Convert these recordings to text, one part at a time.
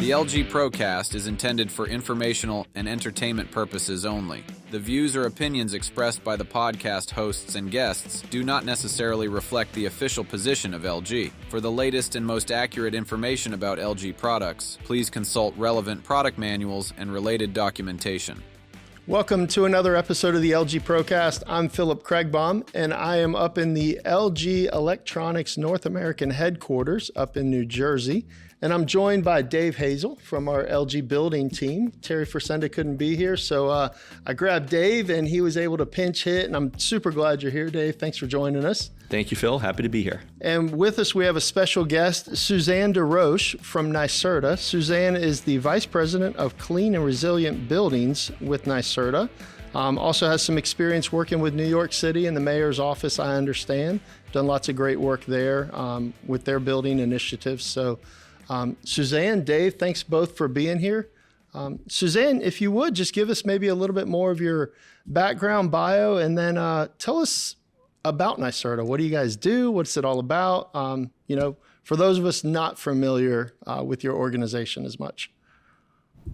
The LG Procast is intended for informational and entertainment purposes only. The views or opinions expressed by the podcast hosts and guests do not necessarily reflect the official position of LG. For the latest and most accurate information about LG products, please consult relevant product manuals and related documentation. Welcome to another episode of the LG Procast. I'm Phillip Kriegbaum, and I am up in the LG Electronics North American headquarters up in New Jersey. And I'm joined by Dave Hazel from our LG building team. Terry Frisenda couldn't be here, so I grabbed Dave, and he was able to pinch hit. And I'm super glad you're here, Dave. Thanks for joining us. Thank you, Phil. Happy to be here. And with us, we have a special guest, Susanne DesRoches from NYSERDA. Susanne is the Vice President of Clean and Resilient Buildings with NYSERDA. Also has some experience working with New York City in the mayor's office, I understand. Done lots of great work there with their building initiatives. So Susanne, Dave, thanks both for being here. Susanne, if you would, just give us maybe a little bit more of your background bio, and then tell us about NYSERDA. What do you guys do? What's it all about? For those of us not familiar with your organization as much.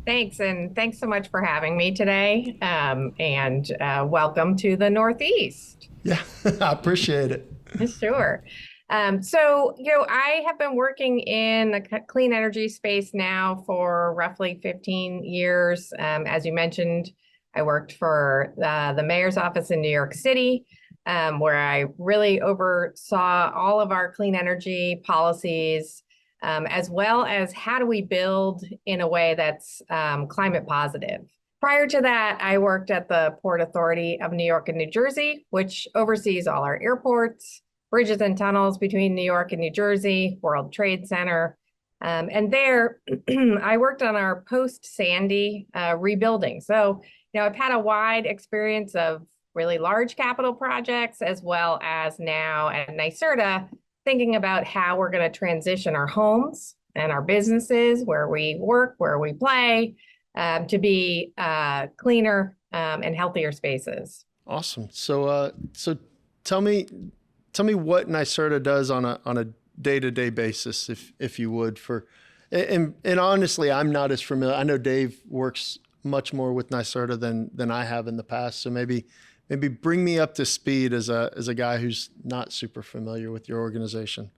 Thanks, and thanks so much for having me today, and welcome to the Northeast. Yeah, I appreciate it. Sure. I have been working in the clean energy space now for roughly 15 years. As you mentioned, I worked for the mayor's office in New York City, where I really oversaw all of our clean energy policies, as well as how do we build in a way that's climate positive. Prior to that, I worked at the Port Authority of New York and New Jersey, which oversees all our airports, bridges and tunnels between New York and New Jersey, World Trade Center. And there, I worked on our post-Sandy rebuilding. So, I've had a wide experience of really large capital projects, as well as now at NYSERDA, thinking about how we're going to transition our homes and our businesses, where we work, where we play, to be cleaner and healthier spaces. Awesome. So tell me what NYSERDA does on a day-to-day basis, if you would. And honestly, I'm not as familiar. I know Dave works much more with NYSERDA than I have in the past. So maybe bring me up to speed as a guy who's not super familiar with your organization.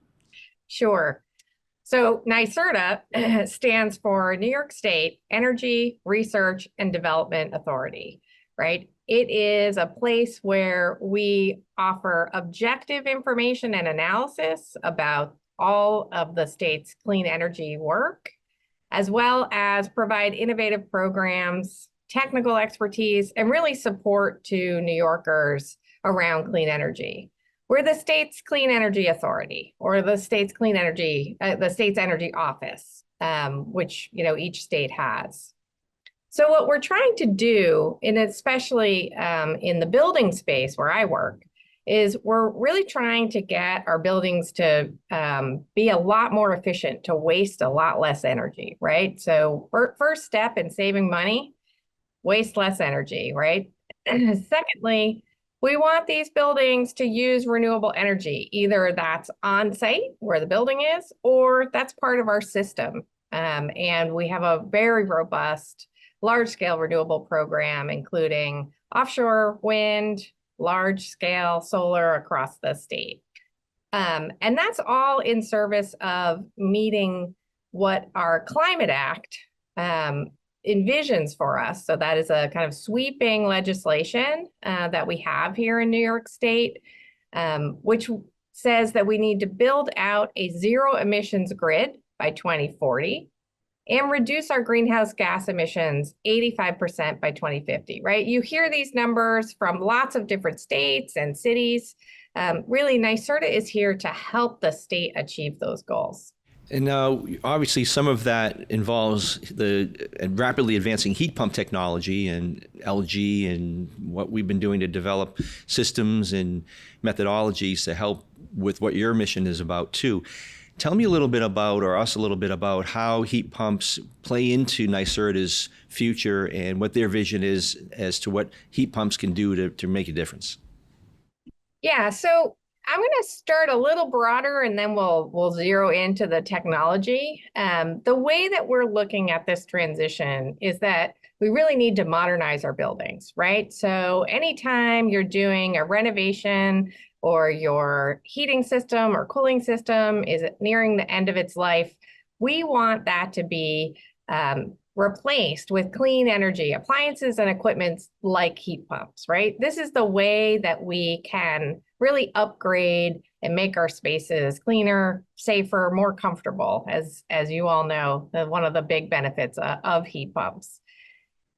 Sure. So NYSERDA stands for New York State Energy Research and Development Authority, right? It is a place where we offer objective information and analysis about all of the state's clean energy work, as well as provide innovative programs, technical expertise, and really support to New Yorkers around clean energy. We're the state's clean energy authority, or the state's energy office, which each state has. So what we're trying to do, and especially in the building space where I work, is we're really trying to get our buildings to be a lot more efficient, to waste a lot less energy, right? So first step in saving money, waste less energy, right? Secondly, we want these buildings to use renewable energy, either that's on site where the building is, or that's part of our system. And we have a very robust large-scale renewable program, including offshore wind, large-scale solar across the state. And that's all in service of meeting what our Climate Act envisions for us. So that is a kind of sweeping legislation that we have here in New York State, which says that we need to build out a zero emissions grid by 2040. And reduce our greenhouse gas emissions 85% by 2050, right? You hear these numbers from lots of different states and cities. Really, NYSERDA is here to help the state achieve those goals. And now, obviously, some of that involves the rapidly advancing heat pump technology and LG and what we've been doing to develop systems and methodologies to help with what your mission is about, too. Tell me a little bit about, or us a little bit about, how heat pumps play into NYSERDA's future and what their vision is as to what heat pumps can do to make a difference. Yeah, so I'm going to start a little broader and then we'll zero into the technology. The way that we're looking at this transition is that we really need to modernize our buildings, right? So anytime you're doing a renovation or your heating system or cooling system is nearing the end of its life, we want that to be replaced with clean energy appliances and equipment like heat pumps, right? This is the way that we can really upgrade and make our spaces cleaner, safer, more comfortable, as you all know, one of the big benefits of heat pumps.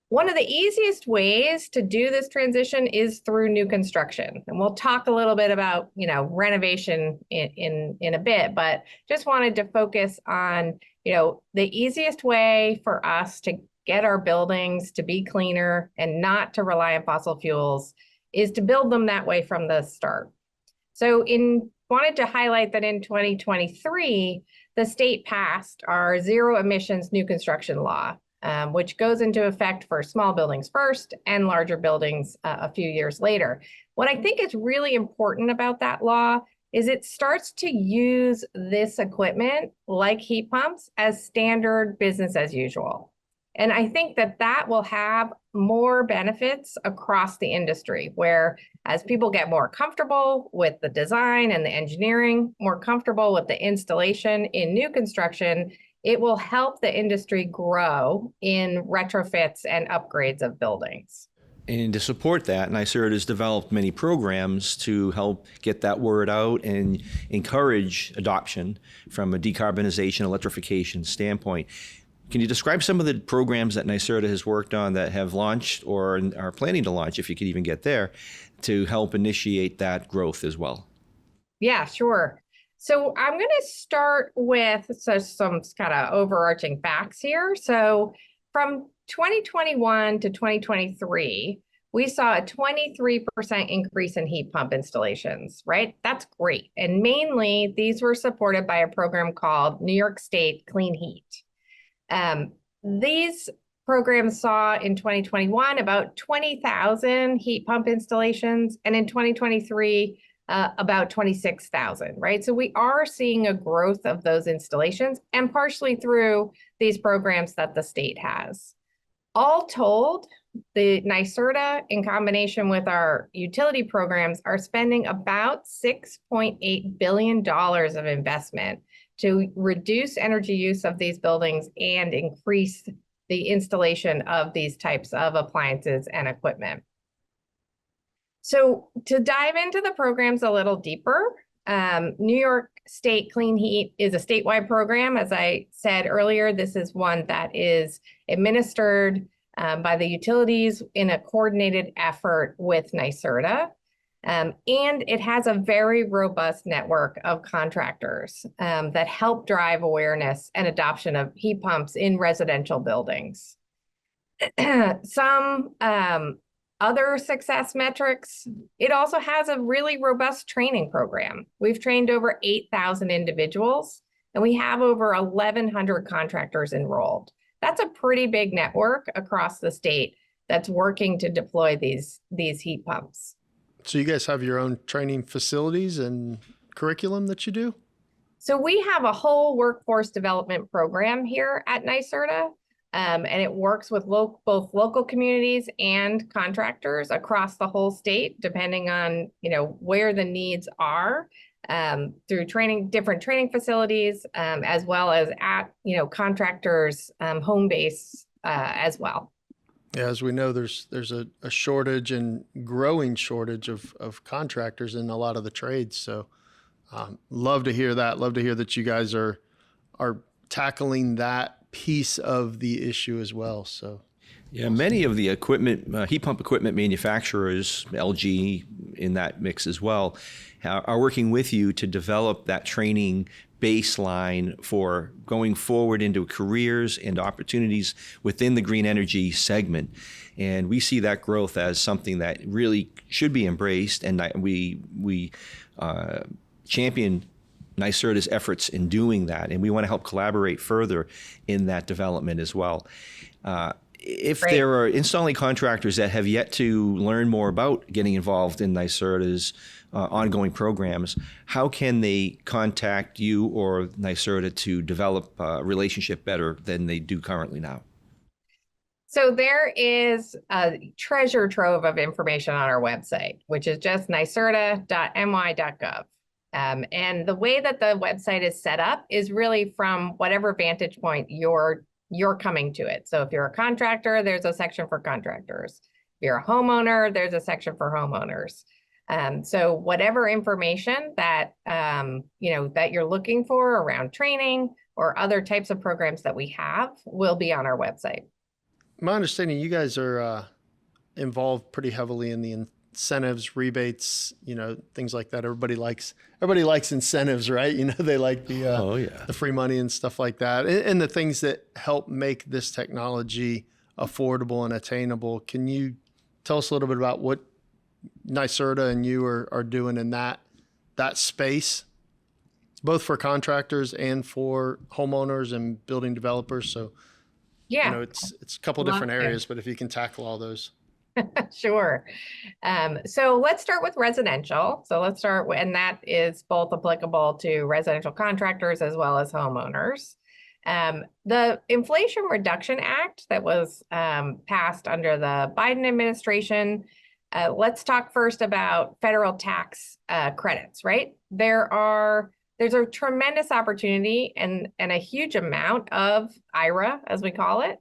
One of the easiest ways to do this transition is through new construction. And we'll talk a little bit about, renovation in a bit, but just wanted to focus on, the easiest way for us to get our buildings to be cleaner and not to rely on fossil fuels is to build them that way from the start. So wanted to highlight that in 2023, the state passed our zero emissions new construction law, which goes into effect for small buildings first and larger buildings a few years later. What I think is really important about that law is it starts to use this equipment, like heat pumps, as standard business as usual. And I think that will have more benefits across the industry, where as people get more comfortable with the design and the engineering, more comfortable with the installation in new construction, it will help the industry grow in retrofits and upgrades of buildings. And to support that, NYSERDA has developed many programs to help get that word out and encourage adoption from a decarbonization, electrification standpoint. Can you describe some of the programs that NYSERDA has worked on that have launched or are planning to launch, if you could even get there, to help initiate that growth as well? Yeah, sure. So I'm going to start with some kind of overarching facts here. So from 2021 to 2023, we saw a 23% increase in heat pump installations, right? That's great. And mainly these were supported by a program called New York State Clean Heat. These programs saw in 2021 about 20,000 heat pump installations, and in 2023, about 26,000, right? So we are seeing a growth of those installations, and partially through these programs that the state has. All told, the NYSERDA, in combination with our utility programs, are spending about $6.8 billion of investment to reduce energy use of these buildings and increase the installation of these types of appliances and equipment. So to dive into the programs a little deeper, New York State Clean Heat is a statewide program. As I said earlier, this is one that is administered by the utilities in a coordinated effort with NYSERDA. And it has a very robust network of contractors that help drive awareness and adoption of heat pumps in residential buildings. Some other success metrics, it also has a really robust training program. We've trained over 8,000 individuals, and we have over 1,100 contractors enrolled. That's a pretty big network across the state that's working to deploy these heat pumps. So you guys have your own training facilities and curriculum that you do? So we have a whole workforce development program here at NYSERDA, and it works with both local communities and contractors across the whole state, depending on where the needs are, through different training facilities, as well as at contractors' home base as well. Yeah, as we know, there's a shortage and growing shortage of contractors in a lot of the trades. So love to hear that. Love to hear that you guys are tackling that piece of the issue as well. So yeah, many of the equipment, heat pump equipment manufacturers, LG in that mix as well, are working with you to develop that training baseline for going forward into careers and opportunities within the green energy segment. And we see that growth as something that really should be embraced, and we champion NYSERDA's efforts in doing that, and we want to help collaborate further in that development as well. If Right. there are installing contractors that have yet to learn more about getting involved in NYSERDA's ongoing programs, how can they contact you or NYSERDA to develop a relationship better than they do currently now? So there is a treasure trove of information on our website, which is just nyserda.my.gov. And the way that the website is set up is really from whatever vantage point you're coming to it. So if you're a contractor, there's a section for contractors. If you're a homeowner, there's a section for homeowners. So whatever information that that you're looking for around training or other types of programs that we have will be on our website. My understanding, you guys are involved pretty heavily in the incentives, rebates, things like that. Everybody likes incentives, right? They like the free money and stuff like that, and the things that help make this technology affordable and attainable. Can you tell us a little bit about what NYSERDA and you are doing in that space, both for contractors and for homeowners and building developers? So, yeah, it's a couple different areas, but if you can tackle all those. Sure. So let's start with residential. And that is both applicable to residential contractors as well as homeowners. The Inflation Reduction Act that was passed under the Biden administration. Let's talk first about federal tax credits, right? There's a tremendous opportunity and a huge amount of IRA, as we call it,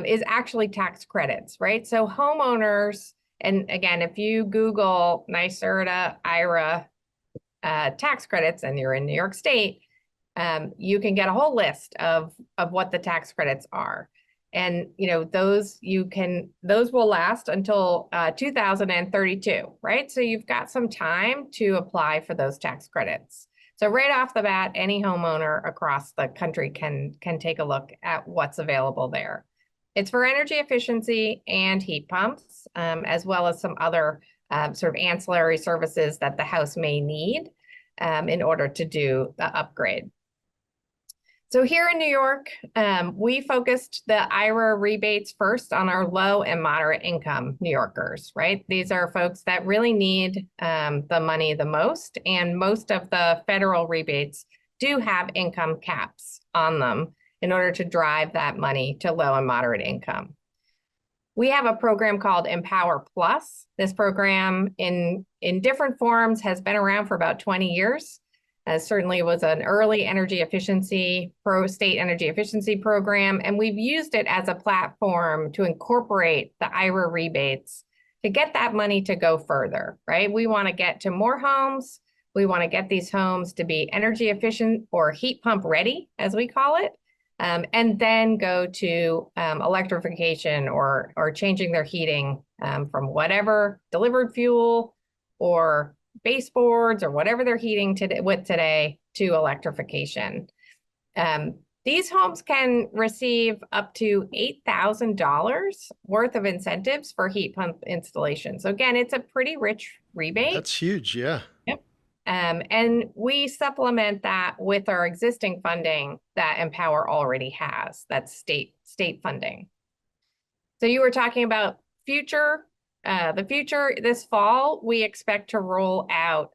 is actually tax credits, right? So homeowners, and again, if you Google NYSERDA IRA tax credits and you're in New York State, you can get a whole list of what the tax credits are. And those will last until 2032, right? So you've got some time to apply for those tax credits. So right off the bat, any homeowner across the country can take a look at what's available there. It's for energy efficiency and heat pumps, as well as some other sort of ancillary services that the house may need in order to do the upgrade. So here in New York, we focused the IRA rebates first on our low and moderate income New Yorkers, right? These are folks that really need the money the most, and most of the federal rebates do have income caps on them in order to drive that money to low and moderate income. We have a program called Empower Plus. This program in different forms has been around for about 20 years. Certainly was an early energy efficiency, state energy efficiency program, and we've used it as a platform to incorporate the IRA rebates to get that money to go further, right? We want to get to more homes. We want to get these homes to be energy efficient or heat pump ready, as we call it, and then go to electrification or changing their heating from whatever delivered fuel or baseboards or whatever they're heating with today to electrification. These homes can receive up to $8,000 worth of incentives for heat pump installation. So again, it's a pretty rich rebate. That's huge, yeah. Yep. And we supplement that with our existing funding that Empower already has. That's state funding. So you were talking about the future. This fall, we expect to roll out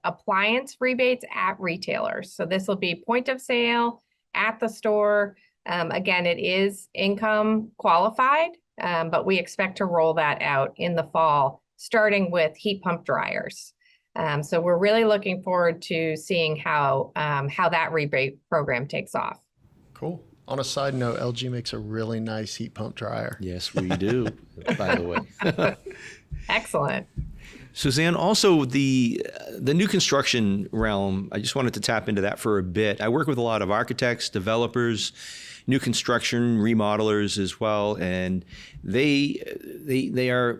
appliance rebates at retailers. So this will be point of sale at the store. Again, it is income qualified, but we expect to roll that out in the fall, starting with heat pump dryers. So we're really looking forward to seeing how that rebate program takes off. Cool. On a side note, LG makes a really nice heat pump dryer. Yes, we do, by the way. Excellent. Susanne, also the new construction realm, I just wanted to tap into that for a bit. I work with a lot of architects, developers, new construction, remodelers as well, and they are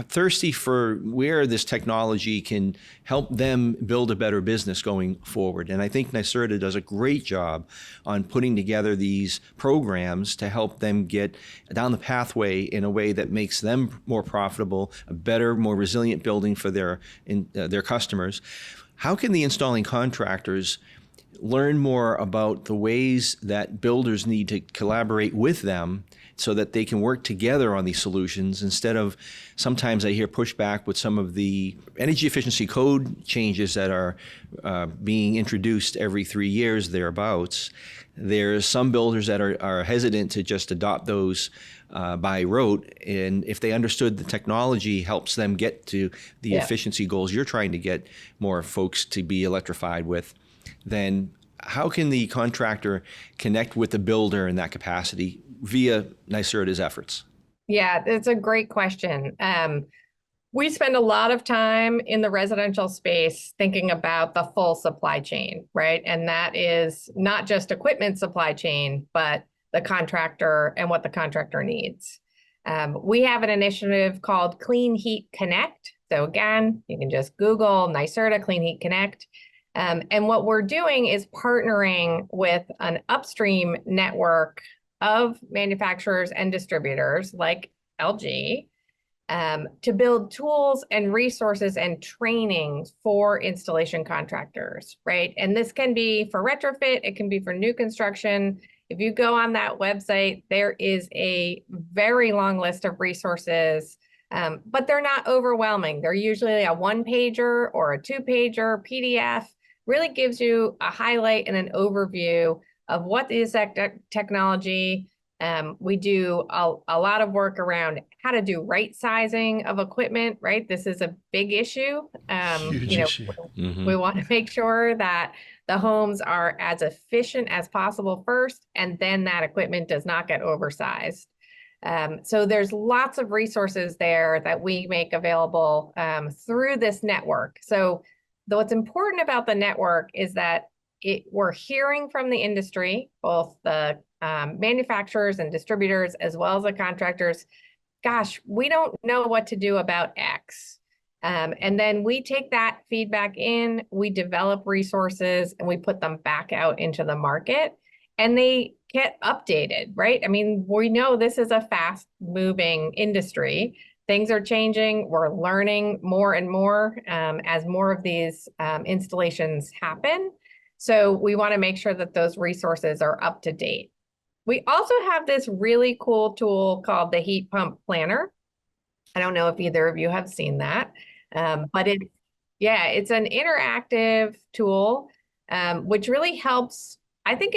thirsty for where this technology can help them build a better business going forward. And I think NYSERDA does a great job on putting together these programs to help them get down the pathway in a way that makes them more profitable, a better, more resilient building for their customers. How can the installing contractors learn more about the ways that builders need to collaborate with them so that they can work together on these solutions, instead of, sometimes I hear pushback with some of the energy efficiency code changes that are being introduced every 3 years thereabouts. There's some builders that are hesitant to just adopt those by rote, and if they understood the technology helps them get to the efficiency goals you're trying to get more folks to be electrified with, then how can the contractor connect with the builder in that capacity via NYSERDA's efforts? Yeah, it's a great question. We spend a lot of time in the residential space thinking about the full supply chain, right? And that is not just equipment supply chain, but the contractor and what the contractor needs. We have an initiative called Clean Heat Connect. So again, you can just Google NYSERDA Clean Heat Connect. And what we're doing is partnering with an upstream network of manufacturers and distributors like LG to build tools and resources and training for installation contractors, right? And this can be for retrofit, it can be for new construction. If you go on that website, there is a very long list of resources, but they're not overwhelming. They're usually a 1-pager or a 2-pager PDF. Really gives you a highlight and an overview of what is that technology. We do a lot of work around how to do right sizing of equipment, right? This is a big issue. Huge issue. We want to make sure that the homes are as efficient as possible first, and then that equipment does not get oversized. So there's lots of resources there that we make available through this network. So what's important about the network is that we're hearing from the industry, both the manufacturers and distributors, as well as the contractors. Gosh, we don't know what to do about X. And then we take that feedback in, we develop resources, and we put them back out into the market, and they get updated, right? I mean, we know this is a fast-moving industry. Things are changing. We're learning more and more as more of these installations happen. So we want to make sure that those resources are up to date. We also have this really cool tool called the Heat Pump Planner. I don't know if either of you have seen that, but it's an interactive tool, which really helps. I think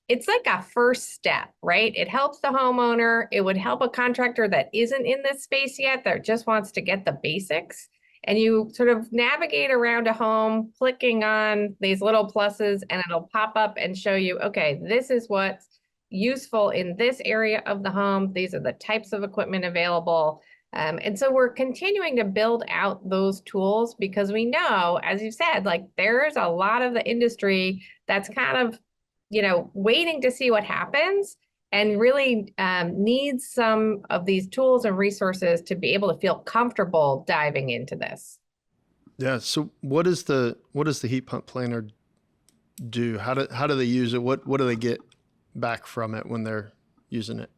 it's like a first step, right? It helps the homeowner. It would help a contractor that isn't in this space yet, that just wants to get the basics. And you sort of navigate around a home, clicking on these little pluses, and it'll pop up and show you, okay, this is what's useful in this area of the home. These are the types of equipment available. And so we're continuing to build out those tools because we know, as you said, like there's a lot of the industry that's kind of, waiting to see what happens and really needs some of these tools and resources to be able to feel comfortable diving into this. Yeah. So what does the Heat Pump Planner do? How do they use it? What do they get back from it when they're using it?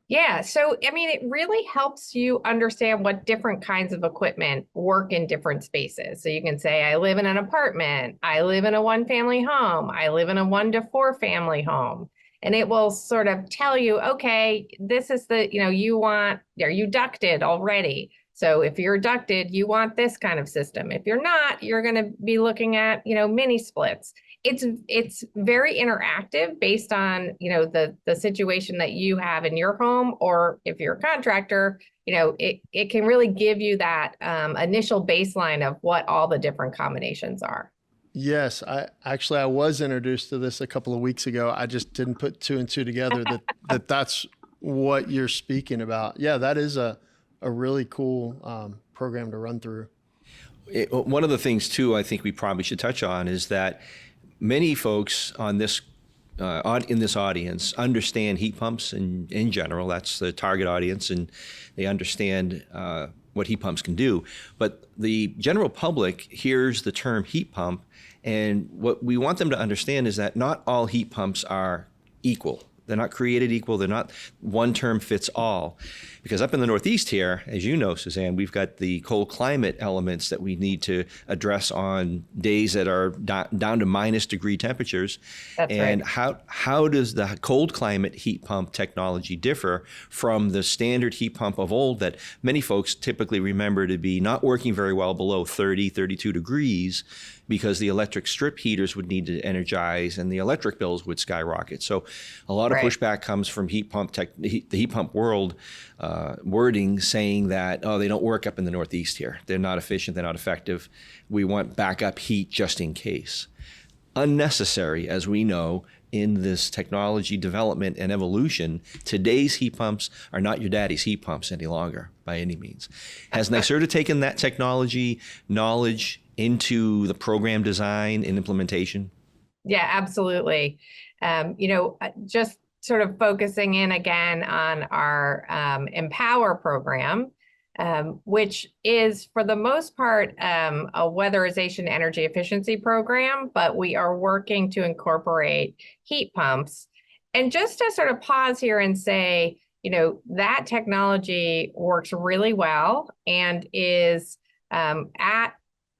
Yeah, so I mean, it really helps you understand what different kinds of equipment work in different spaces. So you can say, I live in an apartment, I live in a 1-family home, I live in a 1 to 4 family home. And it will sort of tell you, okay, this is are you ducted already? So if you're ducted, you want this kind of system. If you're not, you're going to be looking at, mini splits. It's very interactive based on, the situation that you have in your home, or if you're a contractor, it can really give you that initial baseline of what all the different combinations are. Yes, I was introduced to this a couple of weeks ago. I just didn't put 2 and 2 together that's what you're speaking about. Yeah, that is a really cool program to run through. One of the things too, I think we probably should touch on is that many folks on this in this audience understand heat pumps in general. That's the target audience, and they understand what heat pumps can do. But the general public hears the term heat pump, and what we want them to understand is that not all heat pumps are equal. They're not created equal. They're not one term fits all. Because up in the Northeast here, as you know, Suzanne, we've got the cold climate elements that we need to address on days that are down to minus degree temperatures. That's and right. how does the cold climate heat pump technology differ from the standard heat pump of old that many folks typically remember to be not working very well below 30, 32 degrees, because the electric strip heaters would need to energize and the electric bills would skyrocket. So a lot of pushback comes from the heat pump world wording saying that, oh, they don't work up in the Northeast here. They're not efficient, they're not effective. We want backup heat just in case. Unnecessary, as we know, in this technology development and evolution. Today's heat pumps are not your daddy's heat pumps any longer by any means. Has NYSERDA taken that technology knowledge into the program design and implementation? Yeah, absolutely. Just sort of focusing in again on our Empower program, which is for the most part a weatherization energy efficiency program, but we are working to incorporate heat pumps. And just to sort of pause here and say, that technology works really well and is at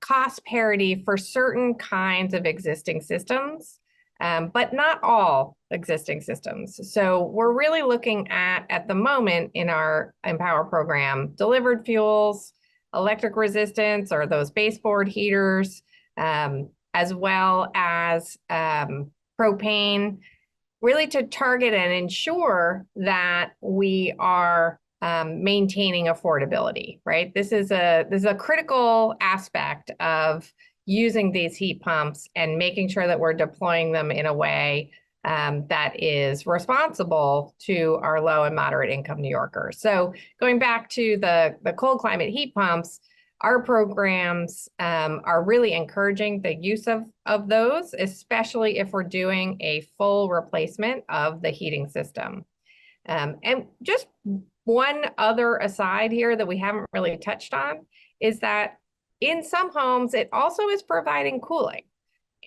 cost parity for certain kinds of existing systems, but not all existing systems. So we're really looking at the moment in our Empower program, delivered fuels, electric resistance, or those baseboard heaters, as well as propane, really to target and ensure that we are maintaining affordability, right? This is a critical aspect of using these heat pumps and making sure that we're deploying them in a way that is responsible to our low and moderate income New Yorkers. So going back to the cold climate heat pumps, our programs are really encouraging the use of those, especially if we're doing a full replacement of the heating system. And just one other aside here that we haven't really touched on is that in some homes, it also is providing cooling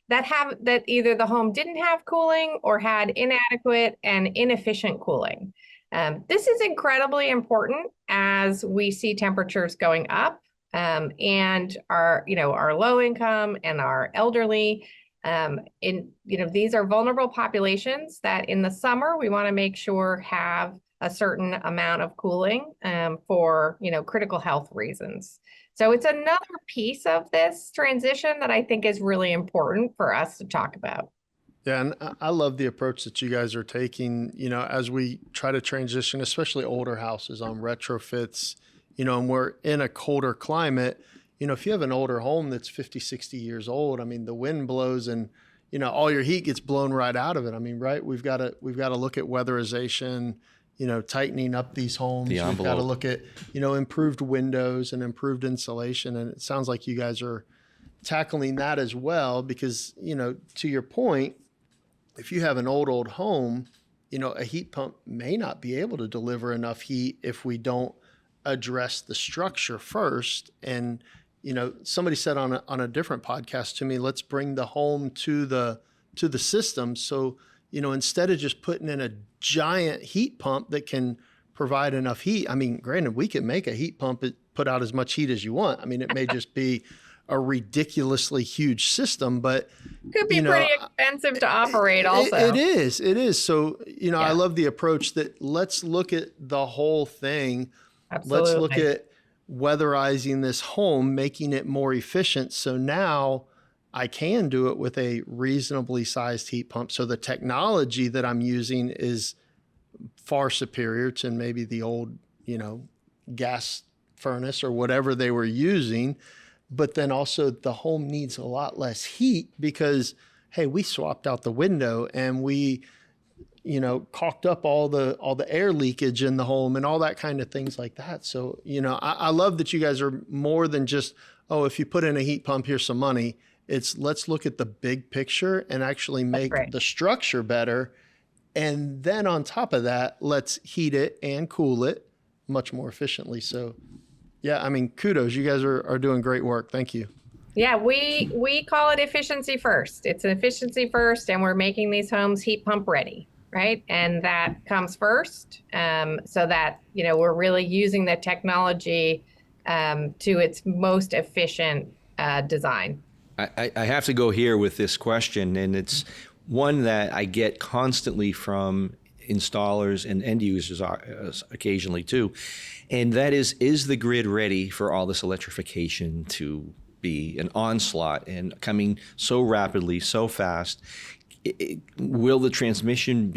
that either the home didn't have cooling or had inadequate and inefficient cooling. This is incredibly important as we see temperatures going up, and our low income and our elderly. These are vulnerable populations that in the summer we want to make sure have a certain amount of cooling for critical health reasons. So it's another piece of this transition that I think is really important for us to talk about. Yeah, and I love the approach that you guys are taking, as we try to transition, especially older houses on retrofits, and we're in a colder climate. If you have an older home that's 50, 60 years old, the wind blows and, all your heat gets blown right out of it. Right? We've got to look at weatherization, tightening up these homes. We've got to look at, improved windows and improved insulation. And it sounds like you guys are tackling that as well, because, to your point, if you have an old home, a heat pump may not be able to deliver enough heat if we don't address the structure first. And, somebody said on a different podcast to me, let's bring the home to the system. So, instead of just putting in a giant heat pump that can provide enough heat, granted, we can make a heat pump that put out as much heat as you want. It may just be a ridiculously huge system, but could be pretty expensive to operate also. It is. So, I love the approach that let's look at the whole thing. Absolutely. Let's look at weatherizing this home, making it more efficient. So now I can do it with a reasonably sized heat pump. So the technology that I'm using is far superior to maybe the old, gas furnace or whatever they were using. But then also the home needs a lot less heat because, hey, we swapped out the window and we, caulked up all the air leakage in the home and all that kind of things like that. So, I love that you guys are more than just, oh, if you put in a heat pump, here's some money. It's let's look at the big picture and actually make the structure better. And then on top of that, let's heat it and cool it much more efficiently. So yeah, kudos. You guys are doing great work. Thank you. Yeah, we call it efficiency first. It's an efficiency first, and we're making these homes heat pump ready. right? And that comes first, so that, we're really using the technology to its most efficient design. I have to go here with this question, and it's one that I get constantly from installers and end users occasionally too. And that is the grid ready for all this electrification to be an onslaught and coming so rapidly, so fast? Will the transition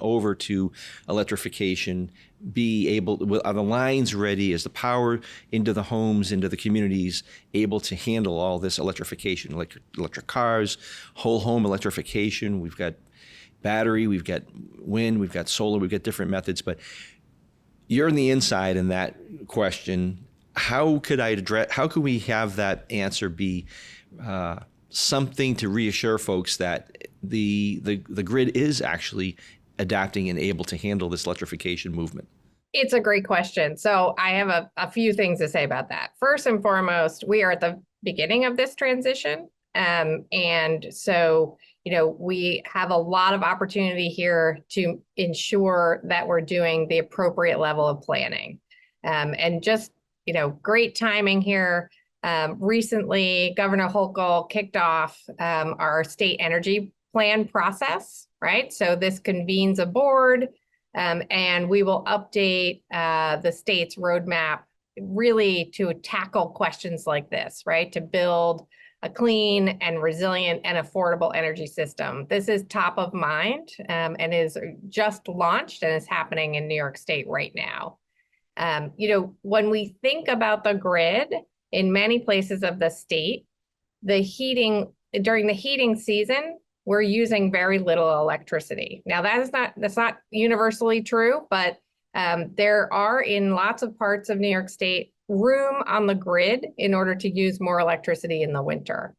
over to electrification be able, are the lines ready? Is the power into the homes, into the communities able to handle all this electrification? Electric cars, whole home electrification. We've got battery, we've got wind, we've got solar, we've got different methods, but you're on the inside in that question. How could we have that answer be something to reassure folks that the grid is actually adapting and able to handle this electrification movement? It's a great question. So I have a few things to say about that. First and foremost, we are at the beginning of this transition. And so, we have a lot of opportunity here to ensure that we're doing the appropriate level of planning. And just, great timing here. Recently, Governor Hochul kicked off our state energy plan process, right? So this convenes a board, and we will update the state's roadmap really to tackle questions like this, right? To build a clean and resilient and affordable energy system. This is top of mind and is just launched and is happening in New York State right now. When we think about the grid, in many places of the state, during the heating season, we're using very little electricity. Now that's not universally true, but there are in lots of parts of New York State room on the grid in order to use more electricity in the winter.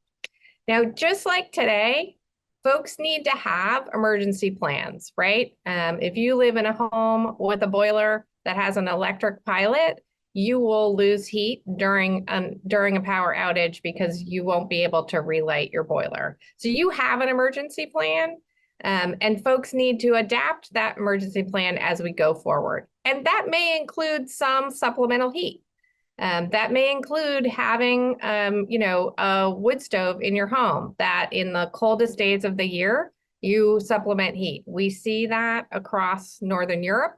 Now, just like today, folks need to have emergency plans, right? If you live in a home with a boiler that has an electric pilot, you will lose heat during a power outage because you won't be able to relight your boiler. So you have an emergency plan, and folks need to adapt that emergency plan as we go forward. And that may include some supplemental heat. That may include having, a wood stove in your home that in the coldest days of the year, you supplement heat. We see that across Northern Europe,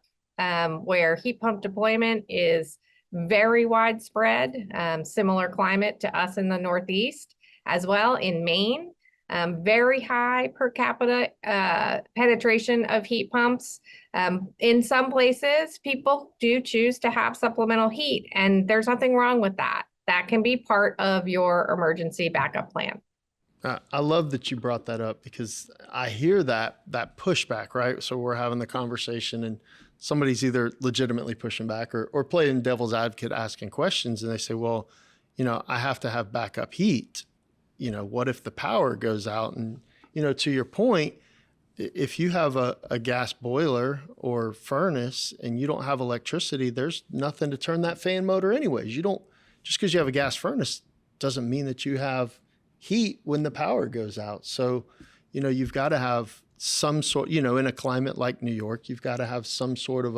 where heat pump deployment is very widespread, similar climate to us in the Northeast, as well in Maine. Very high per capita penetration of heat pumps. In some places, people do choose to have supplemental heat, and there's nothing wrong with that. That can be part of your emergency backup plan. I love that you brought that up because I hear that pushback, right? So we're having the conversation and somebody's either legitimately pushing back or playing devil's advocate, asking questions, and they say, well, I have to have backup heat. What if the power goes out? And, to your point, if you have a gas boiler or furnace and you don't have electricity, there's nothing to turn that fan motor anyways. Just because you have a gas furnace doesn't mean that you have heat when the power goes out. So, you've got to have some sort, in a climate like New York, you've got to have some sort of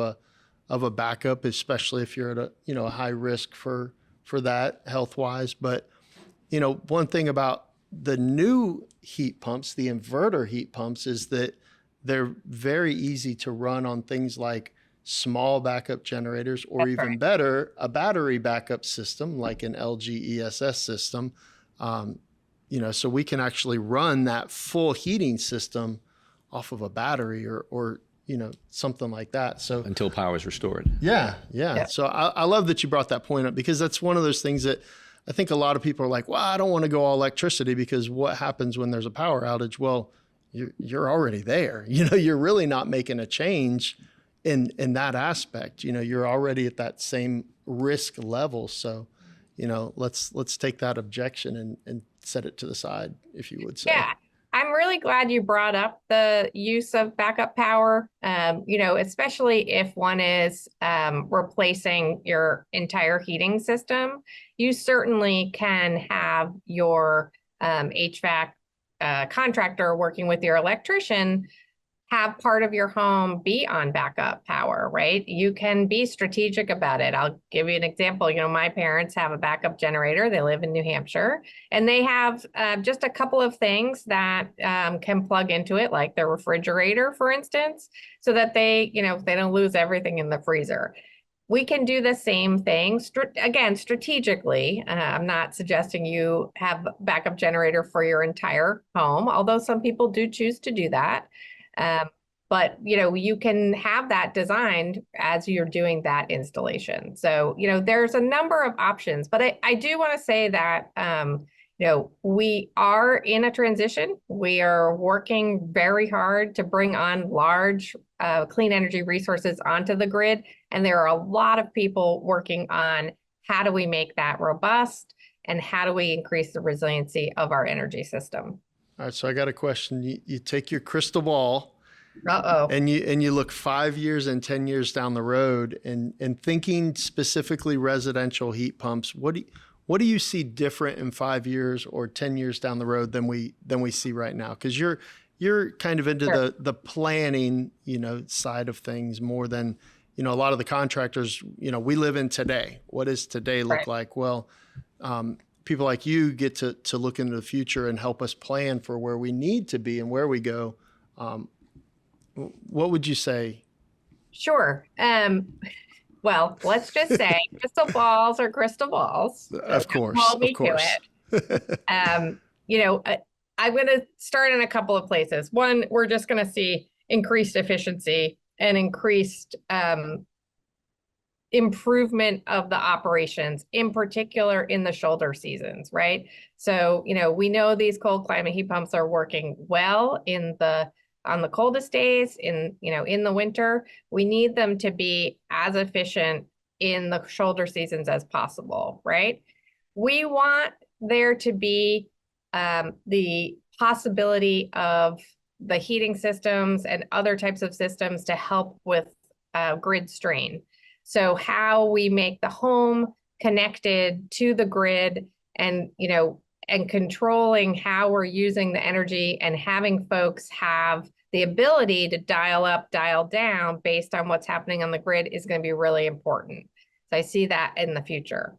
a backup, especially if you're at a high risk for that health wise. But, one thing about the new heat pumps, the inverter heat pumps, is that they're very easy to run on things like small backup generators, or That's even right. better, a battery backup system like an LG ESS system. So we can actually run that full heating system off of a battery or something like that. So Until power is restored. yeah. Yeah. So I love that you brought that point up because that's one of those things that I think a lot of people are like, well, I don't want to go all electricity because what happens when there's a power outage? Well, you're already there. You're really not making a change in that aspect. You're already at that same risk level. So, let's take that objection and set it to the side, if you would say. Yeah. I'm really glad you brought up the use of backup power, especially if one is replacing your entire heating system. You certainly can have your HVAC contractor working with your electrician, have part of your home be on backup power, right? You can be strategic about it. I'll give you an example. My parents have a backup generator. They live in New Hampshire, and they have just a couple of things that can plug into it, like their refrigerator, for instance, so that they don't lose everything in the freezer. We can do the same thing, again, strategically. I'm not suggesting you have a backup generator for your entire home, although some people do choose to do that. But you can have that designed as you're doing that installation. So, there's a number of options, but I do want to say that, we are in a transition. We are working very hard to bring on large clean energy resources onto the grid. And there are a lot of people working on how do we make that robust and how do we increase the resiliency of our energy system. All right, so I got a question. You take your crystal ball, Uh-oh. and you look 5 years and 10 years down the road, and thinking specifically residential heat pumps. What do you see different in 5 years or 10 years down the road than we see right now? Because you're kind of into Sure. the planning side of things more than a lot of the contractors. We live in today. What does today look Right. like? Well. People like you get to look into the future and help us plan for where we need to be and where we go. What would you say? Sure. Well, let's just say crystal balls are crystal balls. Of course, Hold me of course. to it. I'm going to start in a couple of places. One, we're just going to see increased efficiency and increased improvement of the operations, in particular in the shoulder seasons, right? So, we know these cold climate heat pumps are working well on the coldest days in the winter. We need them to be as efficient in the shoulder seasons as possible, right? We want there to be the possibility of the heating systems and other types of systems to help with grid strain. So how we make the home connected to the grid and controlling how we're using the energy and having folks have the ability to dial up, dial down based on what's happening on the grid is going to be really important. So I see that in the future.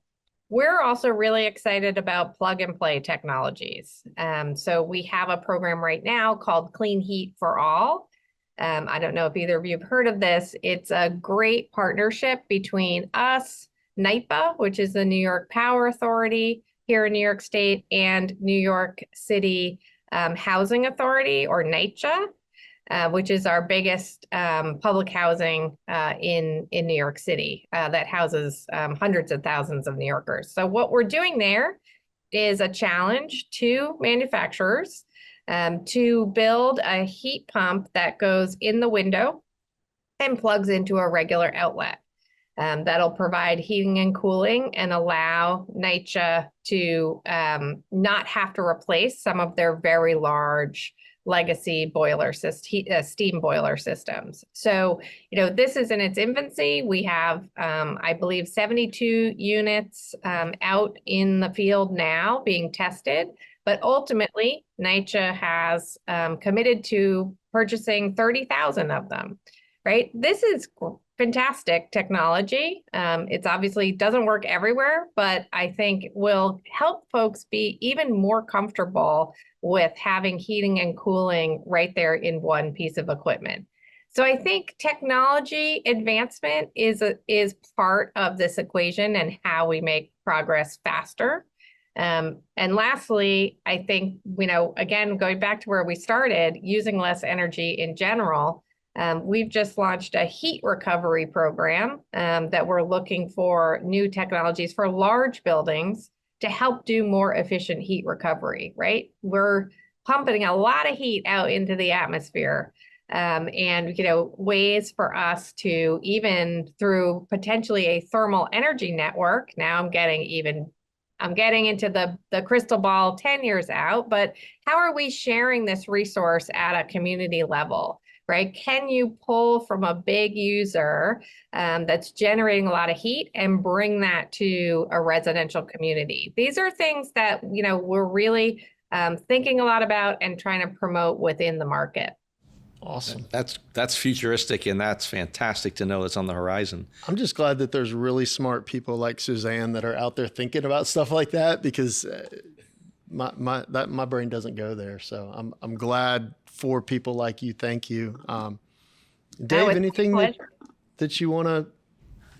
We're also really excited about plug and play technologies. So we have a program right now called Clean Heat for All. I don't know if either of you have heard of this. It's a great partnership between us, NYPA, which is the New York Power Authority here in New York State, and New York City Housing Authority, or NYCHA, which is our biggest public housing in New York City that houses hundreds of thousands of New Yorkers. So what we're doing there is a challenge to manufacturers to build a heat pump that goes in the window and plugs into a regular outlet. That'll provide heating and cooling and allow NYCHA to not have to replace some of their very large legacy boiler steam boiler systems. So, this is in its infancy. We have, I believe, 72 units out in the field now being tested. But ultimately, NYCHA has committed to purchasing 30,000 of them, right? This is fantastic technology. It's obviously doesn't work everywhere, but I think will help folks be even more comfortable with having heating and cooling right there in one piece of equipment. So I think technology advancement is part of this equation and how we make progress faster. And lastly, I think, again, going back to where we started, using less energy in general, we've just launched a heat recovery program that we're looking for new technologies for large buildings to help do more efficient heat recovery, right? We're pumping a lot of heat out into the atmosphere. And ways for us to, even through potentially a thermal energy network, now I'm getting into the crystal ball 10 years out, but how are we sharing this resource at a community level, right? Can you pull from a big user that's generating a lot of heat and bring that to a residential community? These are things that, we're really thinking a lot about and trying to promote within the market. Awesome. That's futuristic, and that's fantastic to know that's on the horizon. I'm just glad that there's really smart people like Susanne that are out there thinking about stuff like that, because my brain doesn't go there. So I'm glad for people like you. Thank you. Dave, anything that you want to?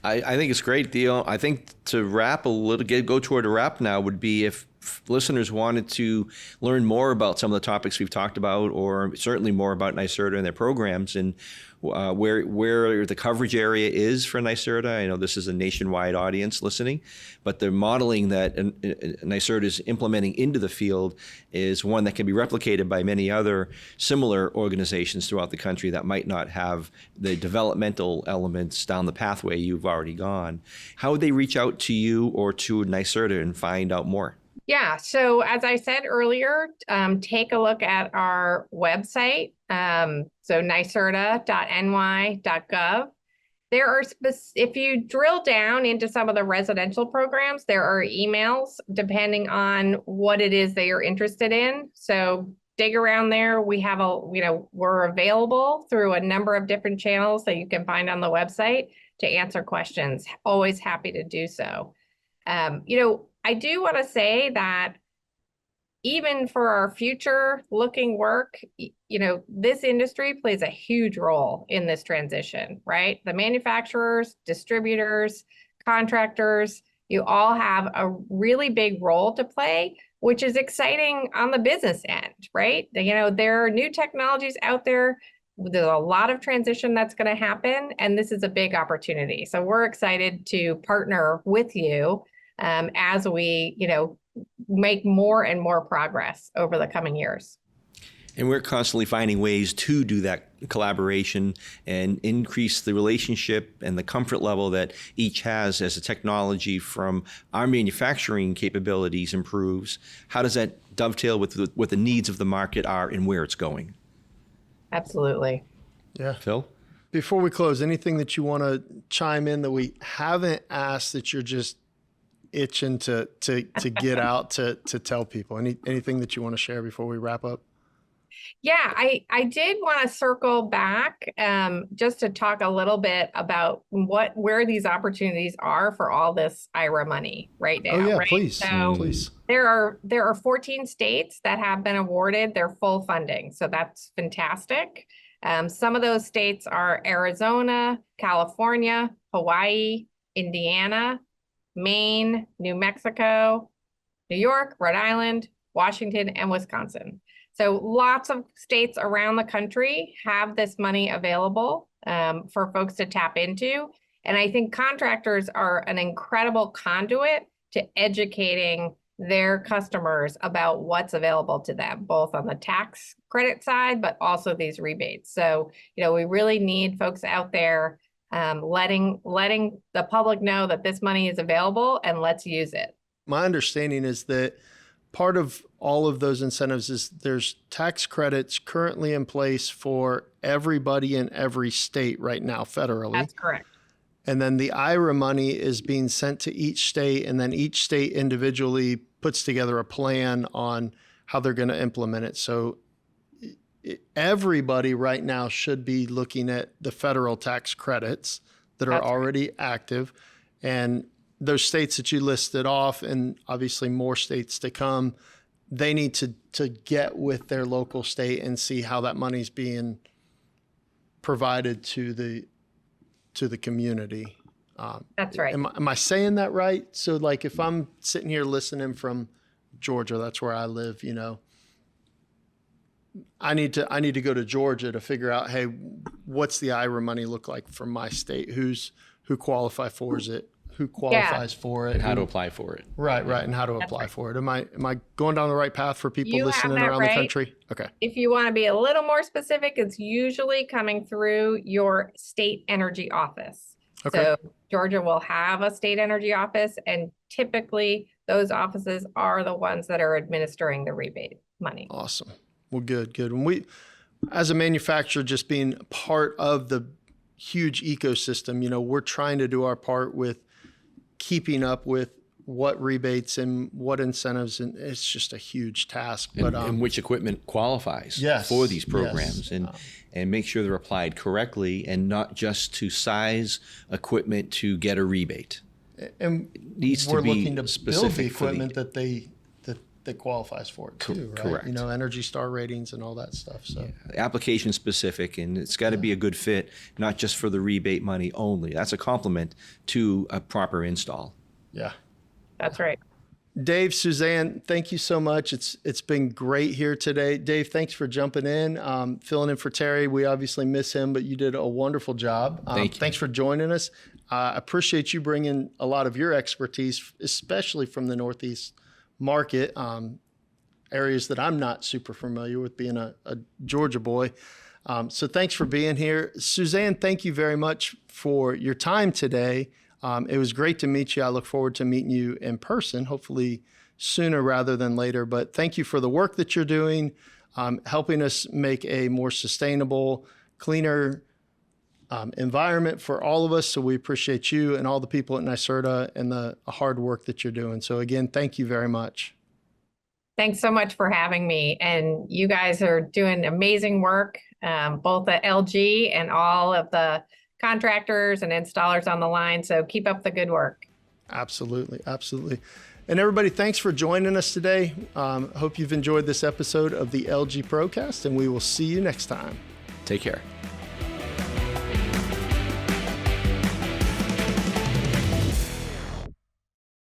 I think it's great, Theo. I think to wrap go toward a wrap now would be if listeners wanted to learn more about some of the topics we've talked about, or certainly more about NYSERDA and their programs, and where the coverage area is for NYSERDA. I know this is a nationwide audience listening, but the modeling that NYSERDA is implementing into the field is one that can be replicated by many other similar organizations throughout the country that might not have the developmental elements down the pathway you've already gone. How would they reach out to you or to NYSERDA and find out more? Yeah, so as I said earlier, take a look at our website, so nyserda.ny.gov. There are if you drill down into some of the residential programs, there are emails depending on what it is that you're interested in. So dig around there. We have we're available through a number of different channels that you can find on the website to answer questions. Always happy to do so. I do want to say that even for our future looking work, this industry plays a huge role in this transition, right? The manufacturers, distributors, contractors, you all have a really big role to play, which is exciting on the business end, right? There are new technologies out there. There's a lot of transition that's going to happen, and this is a big opportunity. So we're excited to partner with you as we, make more and more progress over the coming years. And we're constantly finding ways to do that collaboration and increase the relationship and the comfort level that each has as the technology from our manufacturing capabilities improves. How does that dovetail with what the needs of the market are and where it's going? Absolutely. Yeah. Phil? Before we close, anything that you want to chime in that we haven't asked that you're just itching to get out to tell people? Anything that you want to share before we wrap up? Yeah, I did want to circle back just to talk a little bit about where these opportunities are for all this IRA money right now. Oh yeah, right? please. So please. There are 14 states that have been awarded their full funding, so that's fantastic. Some of those states are Arizona, California, Hawaii, Indiana, Maine, New Mexico, New York, Rhode Island, Washington, and Wisconsin. So lots of states around the country have this money available for folks to tap into. And I think contractors are an incredible conduit to educating their customers about what's available to them, both on the tax credit side, but also these rebates. So, we really need folks out there letting the public know that this money is available, and let's use it. My understanding is that part of all of those incentives is there's tax credits currently in place for everybody in every state right now federally. That's correct. And then the IRA money is being sent to each state, and then each state individually puts together a plan on how they're going to implement it. So everybody right now should be looking at the federal tax credits that are already active, and those states that you listed off, and obviously more states to come, they need to get with their local state and see how that money's being provided to the community. That's right. Am I saying that right? So like if I'm sitting here listening from Georgia, that's where I live, I need to go to Georgia to figure out, hey, what's the IRA money look like for my state? Who qualifies for it? Who qualifies for it? And how to apply for it. Right, and how to apply for it. Am I going down the right path for people listening around the country? Okay. If you want to be a little more specific, it's usually coming through your state energy office. Okay. So Georgia will have a state energy office, and typically those offices are the ones that are administering the rebate money. Awesome. Well, good. When we, as a manufacturer, just being part of the huge ecosystem, we're trying to do our part with keeping up with what rebates and what incentives, and it's just a huge task. But and which equipment qualifies Yes, for these programs, yes. and make sure they're applied correctly, and not just to size equipment to get a rebate. And It needs we're to be looking to build the specific for the- equipment that qualifies for it too, right? Correct. You know, Energy Star ratings and all that stuff. So Application specific, and it's got to be a good fit, not just for the rebate money only. That's a complement to a proper install. yeah. That's right. Dave, Suzanne, thank you so much. It's been great here today. Dave, thanks for jumping in, filling in for Terry. We obviously miss him, but you did a wonderful job. Thank you. Thanks for joining us. I appreciate you bringing a lot of your expertise, especially from the Northeast market, areas that I'm not super familiar with, being a Georgia boy. So thanks for being here. Suzanne, thank you very much for your time today. It was great to meet you. I look forward to meeting you in person, hopefully sooner rather than later. But thank you for the work that you're doing, helping us make a more sustainable, cleaner environment for all of us. So we appreciate you and all the people at NYSERDA and the hard work that you're doing. So again, thank you very much. Thanks so much for having me. And you guys are doing amazing work, both at LG and all of the contractors and installers on the line. So keep up the good work. Absolutely. Absolutely. And everybody, thanks for joining us today. Hope you've enjoyed this episode of the LG Procast, and we will see you next time. Take care.